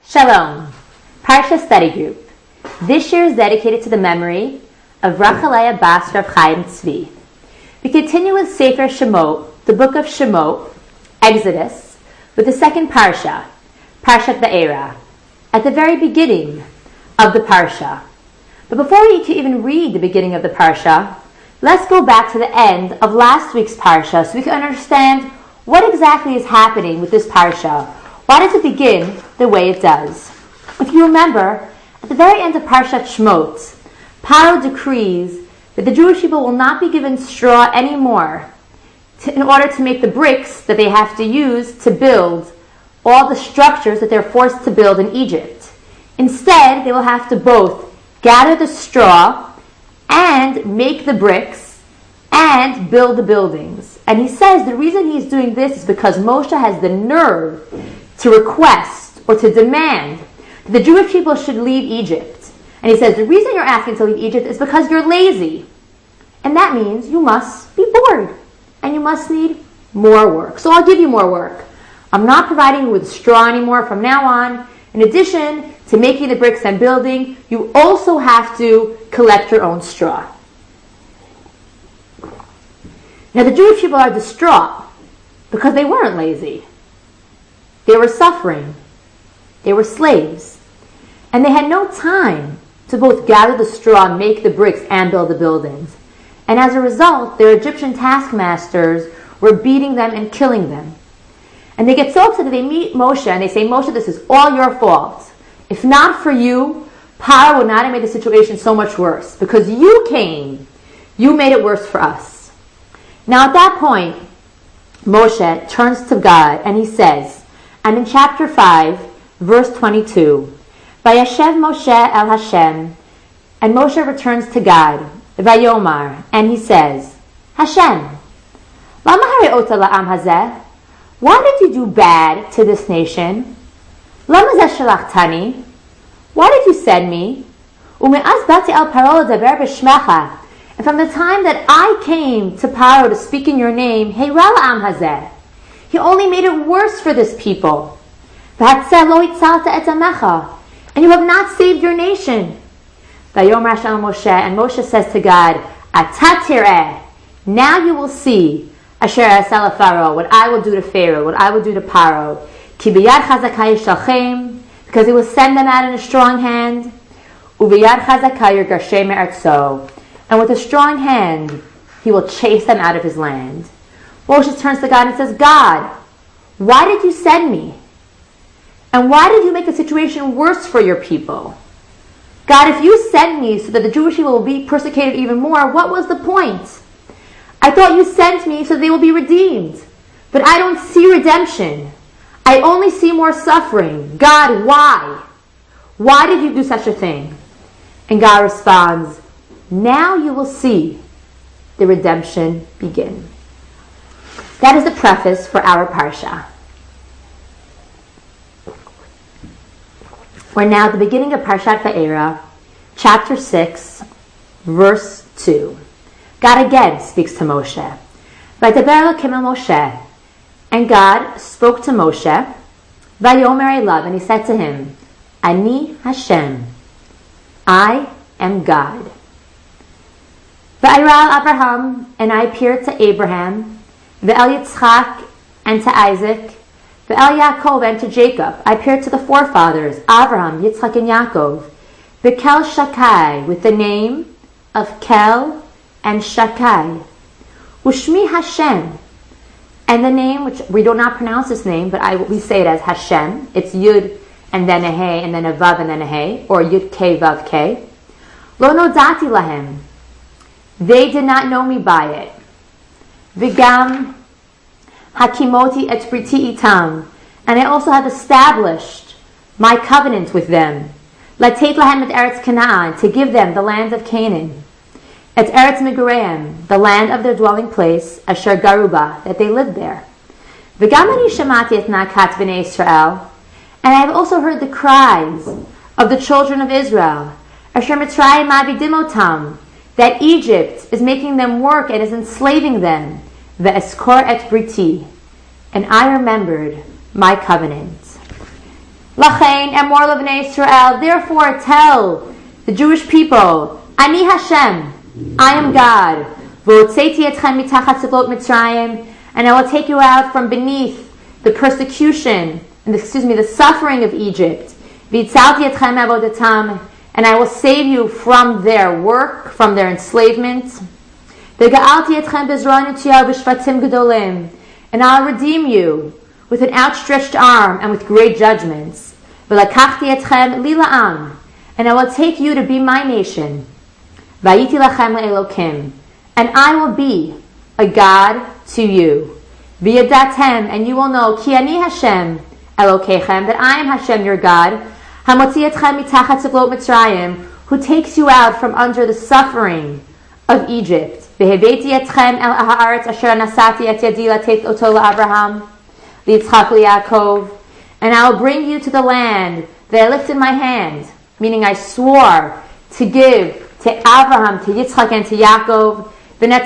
Shalom, Parshat Study Group. This year is dedicated to the memory of Rachaleah Bas Rav Chaim Tzvi. We continue with Sefer Shemot, the book of Shemot, Exodus, with the second Parsha, Parshat Va'era, at the very beginning of the Parsha. But before we can even read the beginning of the Parsha, let's go back to the end of last week's Parsha so we can understand what exactly is happening with this Parsha. Why does it begin the way it does? If you remember, at the very end of Parshat Shemot, Paro decrees that the Jewish people will not be given straw anymore in order to make the bricks that they have to use to build all the structures that they're forced to build in Egypt. Instead, they will have to both gather the straw and make the bricks and build the buildings. And he says the reason he's doing this is because Moshe has the nerve to request or to demand that the Jewish people should leave Egypt. And he says the reason you're asking to leave Egypt is because you're lazy. And that means you must be bored and you must need more work. So I'll give you more work. I'm not providing you with straw anymore from now on. In addition to making the bricks and building, you also have to collect your own straw. Now the Jewish people are distraught because they weren't lazy. They were suffering. They were slaves. And they had no time to both gather the straw, make the bricks, and build the buildings. And as a result, their Egyptian taskmasters were beating them and killing them. And they get so upset that they meet Moshe and they say, Moshe, this is all your fault. If not for you, Paro would not have made the situation so much worse. Because you came, you made it worse for us. Now at that point, Moshe turns to God and he says, I'm in chapter 5, verse 22. Vayashev Moshe el Hashem, and Moshe returns to God, Vayomar, and he says, Hashem, lama hare'ota la'am hazeh? Why did you do bad to this nation? Lama zeh shalachtani? Why did you send me? Ume'az bati al Paro ledaber b'shmecha, and from the time that I came to Paro to speak in your name, heira la'am hazeh, he only made it worse for this people. And you have not saved your nation. And Moshe says to God, now you will see what I will do to Pharaoh, what I will do to Paro. Because he will send them out in a strong hand. And with a strong hand, he will chase them out of his land. Moshe turns to God and says, God, why did you send me? And why did you make the situation worse for your people? God, if you sent me so that the Jewish people will be persecuted even more, what was the point? I thought you sent me so they will be redeemed. But I don't see redemption. I only see more suffering. God, why? Why did you do such a thing? And God responds, now you will see the redemption begin. That is the preface for our Parsha. We're now at the beginning of Parshat Va'era, chapter 6, verse 2. God again speaks to Moshe. V'daber Elokim el Moshe. And God spoke to Moshe, Vayomer elav, and he said to him, Ani Hashem, I am God. Va'ira al Abraham, and I appeared to Abraham, Ve'el Yitzchak, and to Isaac, Ve'el Yaakov, and to Jacob. I appeared to the forefathers, Abraham, Yitzchak, and Yaakov. Ve'kel Shakai, with the name of Kel and Shakai. Ushmi Hashem, and the name, which we do not pronounce this name, but we say it as Hashem. It's Yud, and then a Hey, and then a Vav, and then a Hey, or Yud K, Vav K. Lo nodati lahem. They did not know me by it. Vigam Hakimoti et Briti itam, and I also have established my covenant with them. Latet lahem et Eretz Canaan, to give them the land of Canaan. Et Eretz Migureim, the land of their dwelling place, Asher Garuba, that they lived there. Vigam ani shamati et nakat b'nei Israel, and I have also heard the cries of the children of Israel. Asher Mitzrayim avidim otam, that Egypt is making them work and is enslaving them. Ve'eskor et briti, and I remembered my covenant. Lachain emor levnei Israel. Therefore, tell the Jewish people, Ani Hashem, I am God. V'hotzeiti etchem mitachat tzivot Mitzrayim, and I will take you out from beneath the persecution, the suffering of Egypt. V'itzalti etchem avodatam, and I will save you from their work, from their enslavement. V'ga'alti etchem bezroa nutiyah v'shvatim gedolim, and I'll redeem you with an outstretched arm and with great judgments. V'lakachti etchem li la'am, and I will take you to be my nation. Vayiti lachem le'elokim, and I will be a God to you. V'yadatem, and you will know, ki ani Hashem Elokeichem, that I am Hashem your God, hamotzi etchem mitachat tzivot Mitzrayim, who takes you out from under the suffering of Egypt. V'heveti etchem el haaretz asher nasati et yadi latet oto la'Abraham, li'Yitzchak li'Yaakov, and I will bring you to the land that I lifted my hand, meaning I swore to give to Abraham, to Yitzchak, and to Yaakov.